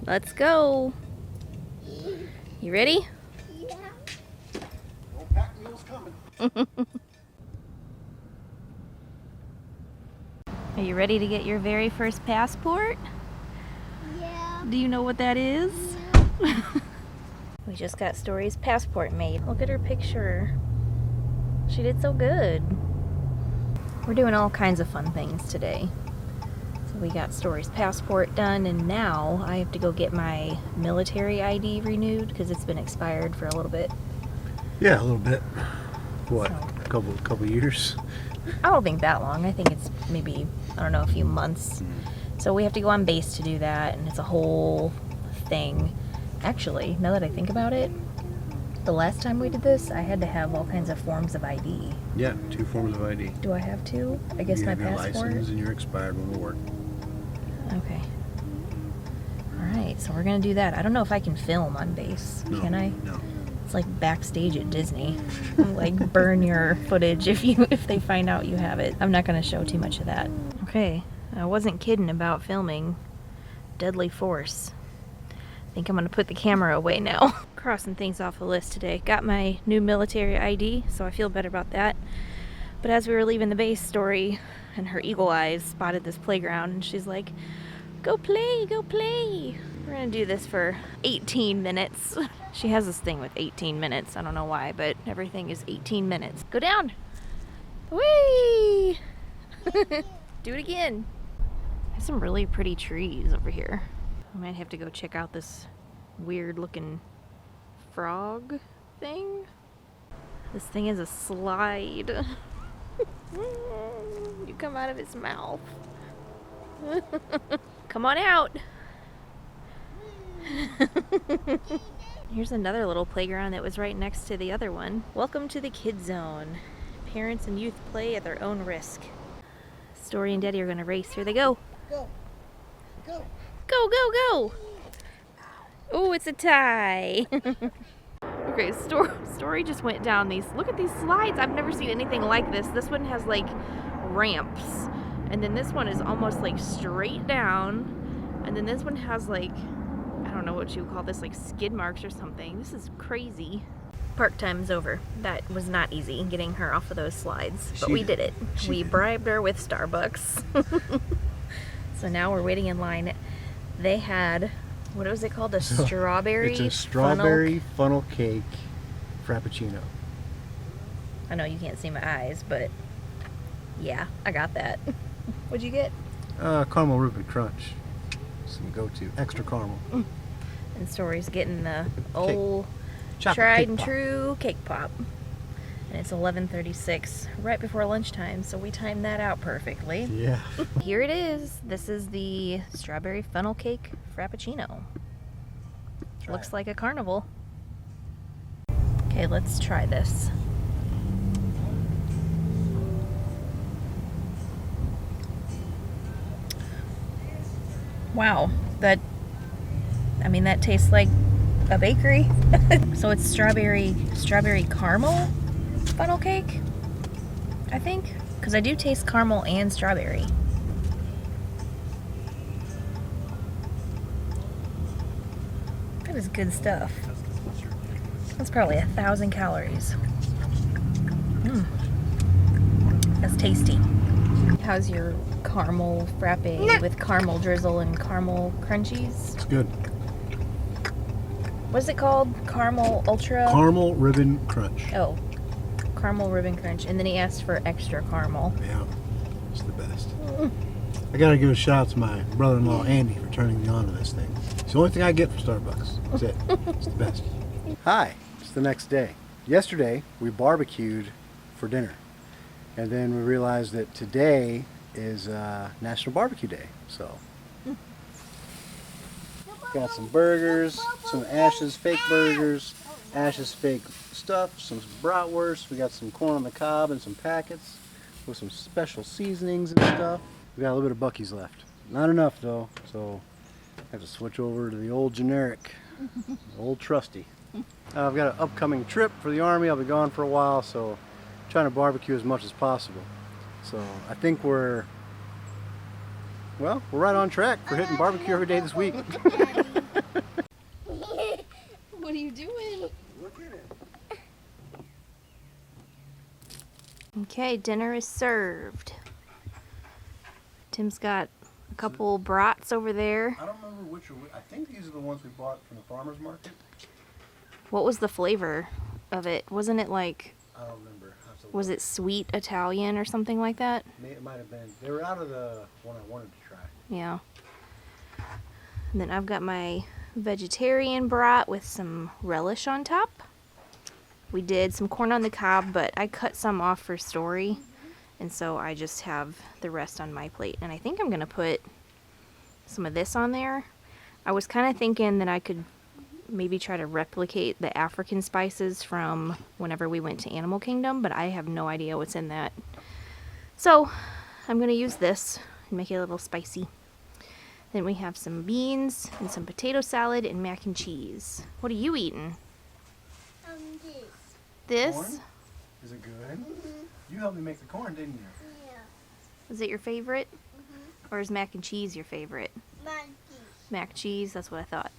Let's go. You ready? Yeah. No pack mule's coming. Are you ready to get your very first passport? Yeah. Do you know what that is? We just got Story's passport made. Look at her picture. She did so good. We're doing all kinds of fun things today. So we got Story's passport done, and now I have to go get my military ID renewed because it's been expired for a little bit. Yeah, a little bit. What? So, Couple years? I don't think that long. I think it's maybe, I don't know, a few months. So we have to go on base to do that, and it's a whole thing. Actually, now that I think about it, the last time we did this, I had to have all kinds of forms of ID. Yeah, 2 forms of ID. Do I have two? I guess you my have your passport. license and your expired one will work. Okay. Alright, so we're gonna do that. I don't know if I can film on base. No, Can I? No. It's like backstage at Disney. Like burn your footage if they find out you have it. I'm not gonna show too much of that. Okay, I wasn't kidding about filming Deadly Force. I think I'm gonna put the camera away now. Crossing things off the list today. Got my new military ID, so I feel better about that. But as we were leaving the base, Story and her eagle eyes spotted this playground, and she's like, go play, go play. We're gonna do this for 18 minutes. She has this thing with 18 minutes. I don't know why, but everything is 18 minutes. Go down. Whee! Do it again. There's some really pretty trees over here. I might have to go check out this weird looking frog thing. This thing is a slide. You come out of its mouth. Come on out. Here's another little playground that was right next to the other one. Welcome to the Kid Zone. Parents and youth play at their own risk. Story and Daddy are gonna race. Here they go. Go. Go. Go, go, go! Oh, it's a tie. Okay, Story just went down these. Look at these slides. I've never seen anything like this. This one has like ramps, and then this one is almost like straight down, and then this one has like, I don't know what you would call this, like skid marks or something. This is crazy. Park time's over. That was not easy getting her off of those slides, but we did it. We bribed her with Starbucks. So now we're waiting in line. They had, what was it called? A strawberry It's a strawberry funnel cake frappuccino. I know you can't see my eyes, but yeah, I got that. What'd you get? Caramel Reuben Crunch. Some go-to. Extra caramel. And Story's getting the old Chocolate tried cake and pop. true cake pop. And it's 11:36, right before lunchtime, so we timed that out perfectly. Yeah. Here it is. This is the strawberry funnel cake frappuccino. Looks like a carnival. Okay, let's try this. Wow, that tastes like a bakery. So it's strawberry caramel funnel cake, I think, because I do taste caramel and strawberry. That is good stuff. That's probably 1,000 calories. That's tasty. How's your caramel frappe with caramel drizzle and caramel crunchies? It's good. What is it called? Caramel Ultra? Caramel Ribbon Crunch. Oh, caramel ribbon crunch. And then he asked for extra caramel. Yeah. It's the best. I gotta give a shout out to my brother-in-law Andy for turning me on to this thing. It's the only thing I get from Starbucks. That's it. It's the best. Hi, it's the next day. Yesterday we barbecued for dinner, and then we realized that today is National Barbecue Day. So got some burgers, some Ash's fake burgers, Ash's fake stuff, some bratwurst. We got some corn on the cob and some packets with some special seasonings and stuff. We got a little bit of Buc-ee's left. Not enough though, so I have to switch over to the old generic, old trusty. I've got an upcoming trip for the Army. I'll be gone for a while, so I'm trying to barbecue as much as possible. So I think we're right on track for hitting barbecue every day this week. are you doing? Look at it. Okay, dinner is served. Tim's got a couple brats over there. I don't remember which are I think these are the ones we bought from the farmer's market. What was the flavor of it? Wasn't it like, I don't remember. was it sweet Italian or something like that? It might have been. They were out of the one I wanted to try. Yeah. And then I've got my vegetarian brat with some relish on top. We did some corn on the cob, but I cut some off for Story, and so I just have the rest on my plate. And I think I'm gonna put some of this on there. I was kind of thinking that I could maybe try to replicate the African spices from whenever we went to Animal Kingdom, but I have no idea what's in that. So I'm gonna use this and make it a little spicy. Then we have some beans and some potato salad and mac and cheese. What are you eating? This? Corn? Is it good? You helped me make the corn, didn't you? Yeah. Is it your favorite? Or is mac and cheese your favorite? Monkey. Mac cheese, that's what I thought.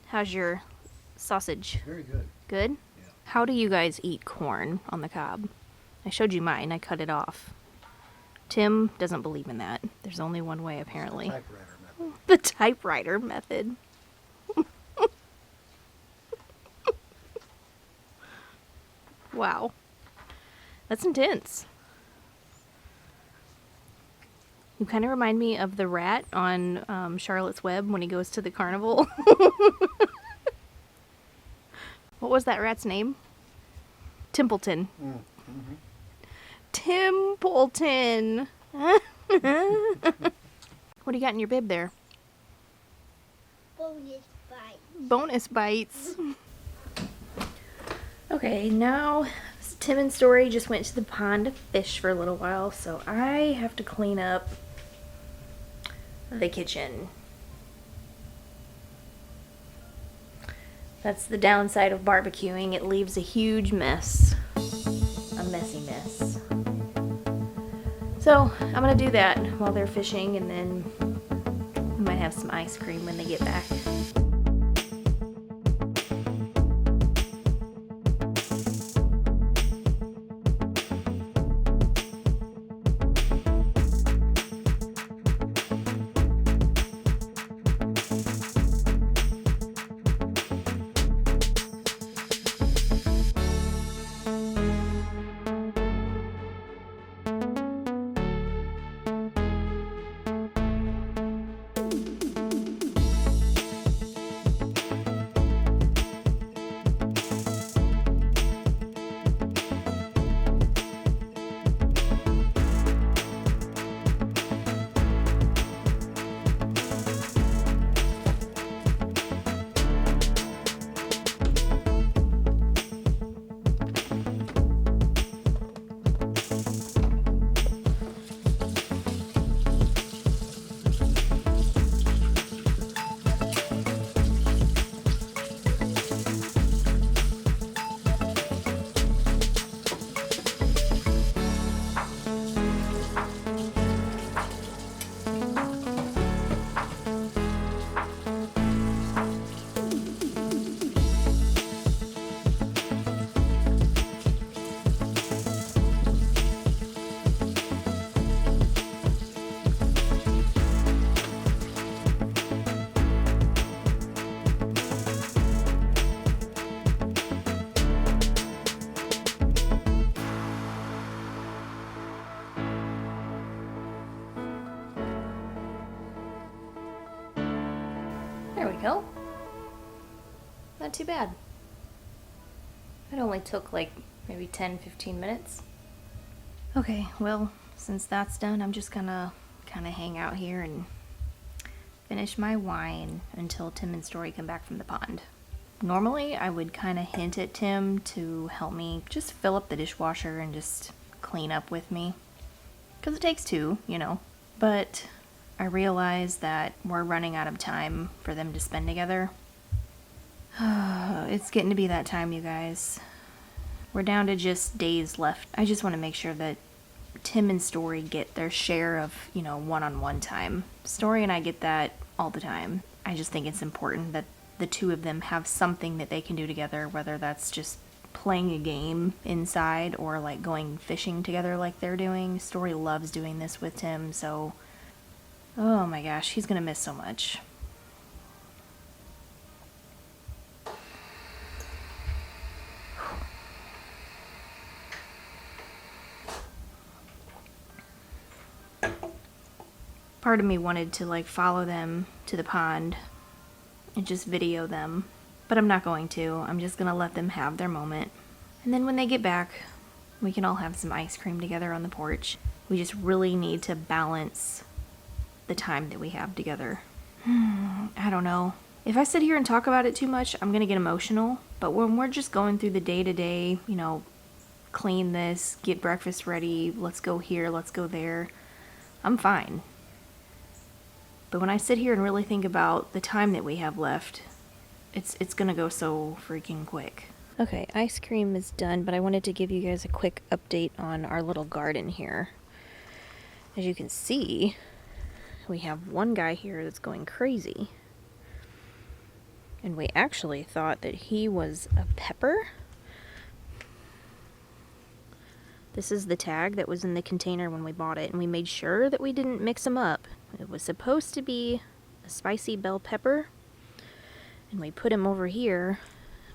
How's your sausage? Very good. Good? Yeah. How do you guys eat corn on the cob? I showed you mine, I cut it off. Tim doesn't believe in that. There's only one way, apparently. Typewriter method. The typewriter method. Wow. That's intense. You kind of remind me of the rat on Charlotte's Web when he goes to the carnival. What was that rat's name? Templeton. Templeton. What do you got in your bib there? Bonus bite. Bonus bites. Okay, now Tim and Story just went to the pond to fish for a little while, so I have to clean up the kitchen. That's the downside of barbecuing. It leaves a huge mess. A messy mess. So, I'm gonna do that while they're fishing, and then we might have some ice cream when they get back. There we go. Not too bad. It only took like maybe 10-15 minutes. Okay, well, since that's done, I'm just gonna kind of hang out here and finish my wine until Tim and Story come back from the pond. Normally, I would kind of hint at Tim to help me just fill up the dishwasher and just clean up with me. Because it takes two, you know. But I realize that we're running out of time for them to spend together. It's getting to be that time, you guys. We're down to just days left. I just want to make sure that Tim and Story get their share of, one-on-one time. Story and I get that all the time. I just think it's important that the two of them have something that they can do together, whether that's just playing a game inside or like going fishing together like they're doing. Story loves doing this with Tim, so oh my gosh, he's gonna miss so much. Part of me wanted to like follow them to the pond and just video them, but I'm not going to. I'm just gonna let them have their moment. And then when they get back, we can all have some ice cream together on the porch. We just really need to balance the time that we have together. I don't know. If I sit here and talk about it too much, I'm gonna get emotional. But when we're just going through the day-to-day, you know, clean this, get breakfast ready, let's go here, let's go there, I'm fine. But when I sit here and really think about the time that we have left, it's gonna go so freaking quick. Okay, ice cream is done, but I wanted to give you guys a quick update on our little garden here. As you can see, we have one guy here that's going crazy. And we actually thought that he was a pepper. This is the tag that was in the container when we bought it, and we made sure that we didn't mix them up. It was supposed to be a spicy bell pepper, and we put him over here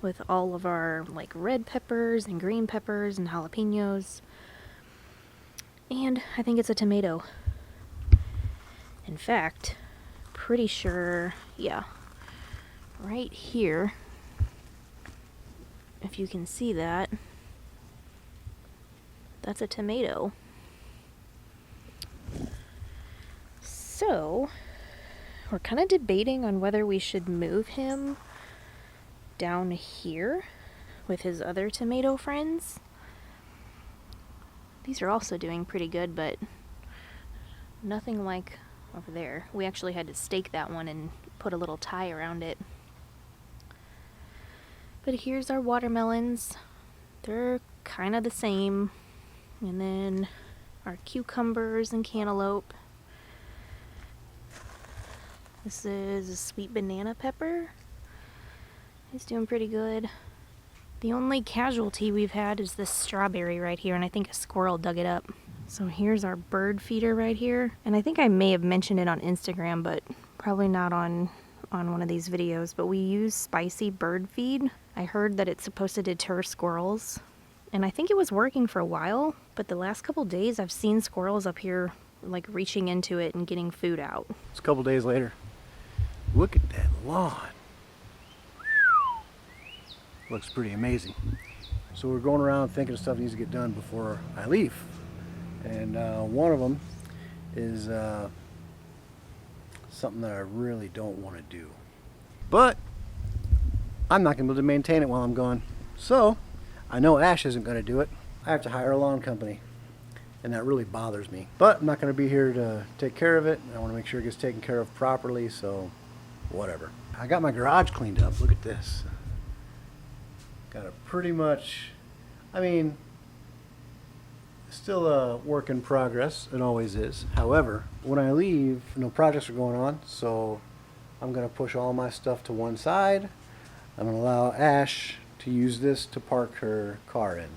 with all of our like red peppers and green peppers and jalapenos. And I think it's a tomato. In fact, pretty sure, yeah, right here, if you can see that, that's a tomato. So, we're kind of debating on whether we should move him down here with his other tomato friends. These are also doing pretty good, but nothing like over there. We actually had to stake that one and put a little tie around it. But here's our watermelons. They're kind of the same. And then our cucumbers and cantaloupe. This is a sweet banana pepper. He's doing pretty good. The only casualty we've had is this strawberry right here, and I think a squirrel dug it up. So here's our bird feeder right here. And I think I may have mentioned it on Instagram, but probably not on one of these videos. But we use spicy bird feed. I heard that it's supposed to deter squirrels. And I think it was working for a while, but the last couple days I've seen squirrels up here like reaching into it and getting food out. It's a couple days later. Look at that lawn. Looks pretty amazing. So we're going around thinking of stuff that needs to get done before I leave. And one of them is something that I really don't want to do. But I'm not going to be able to maintain it while I'm gone. So I know Ash isn't going to do it. I have to hire a lawn company. And that really bothers me. But I'm not going to be here to take care of it. I want to make sure it gets taken care of properly, so whatever. I got my garage cleaned up. Look at this. Got a pretty much, I mean, still a work in progress. It always is. However, when I leave, no projects are going on, so I'm going to push all my stuff to one side. I'm going to allow Ash to use this to park her car in.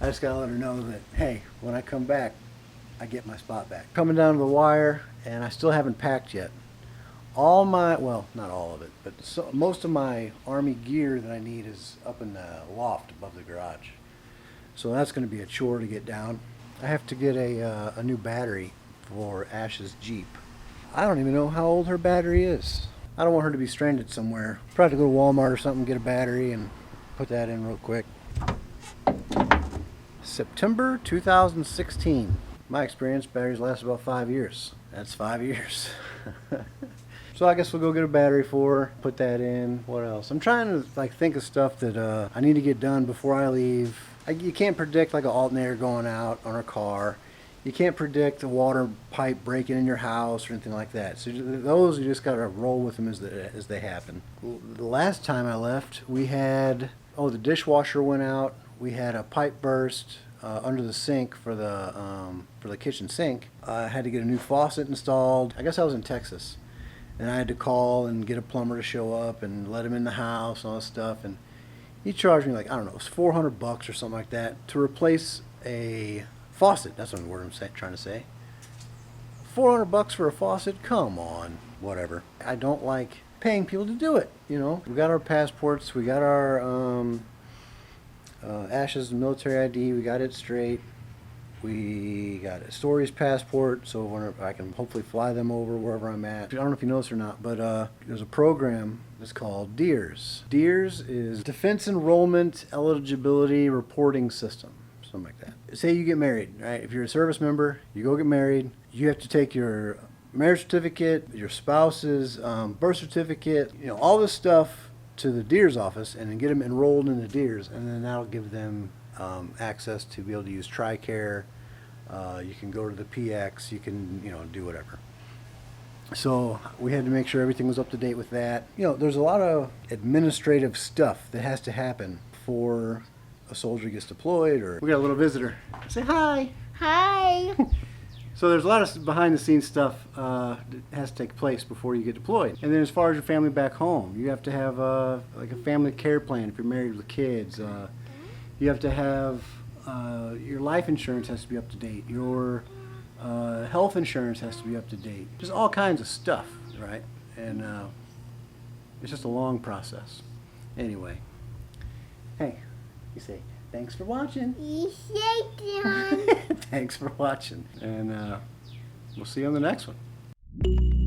I just gotta let her know that, hey, when I come back, I get my spot back. Coming down to the wire, and I still haven't packed yet. All my, well, not all of it, but most of my Army gear that I need is up in the loft above the garage. So that's gonna be a chore to get down. I have to get a new battery for Ash's Jeep. I don't even know how old her battery is. I don't want her to be stranded somewhere. Probably go to Walmart or something, get a battery, and put that in real quick. September 2016. My experience, batteries last about 5 years. That's 5 years. So I guess we'll go get a battery for her, put that in. What else? I'm trying to think of stuff that I need to get done before I leave. You can't predict like an alternator going out on a car. You can't predict a water pipe breaking in your house or anything like that. So those, you just gotta roll with them as they happen. The last time I left, we had, the dishwasher went out. We had a pipe burst under the sink for the kitchen sink. I had to get a new faucet installed. I guess I was in Texas. And I had to call and get a plumber to show up and let him in the house and all this stuff. And he charged me like, I don't know, it was $400 or something like that to replace a faucet. That's what word I'm trying to say. $400 for a faucet? Come on, whatever. I don't like paying people to do it. You know, we got our passports, we got our Ash's military ID, we got it straight. We got a Story's passport, so when I can hopefully fly them over wherever I'm at. I don't know if you know this or not, but there's a program that's called DEERS. DEERS is Defense Enrollment Eligibility Reporting System, something like that. Say you get married, right? If you're a service member, you go get married, you have to take your marriage certificate, your spouse's birth certificate, you know, all this stuff to the DEERS office and then get them enrolled in the DEERS, and then that'll give them access to be able to use TRICARE. You can go to the PX, you can, you know, do whatever. So we had to make sure everything was up to date with that. You know, there's a lot of administrative stuff that has to happen before a soldier gets deployed. Or we got a little visitor. Say hi. Hi. So there's a lot of behind the scenes stuff that has to take place before you get deployed. And then as far as your family back home, you have to have like a family care plan if you're married with kids. You have to have your life insurance has to be up to date. Your health insurance has to be up to date. Just all kinds of stuff, right? And it's just a long process. Anyway, hey, you say thanks for watching. You say, John. Thanks for watching, and we'll see you on the next one.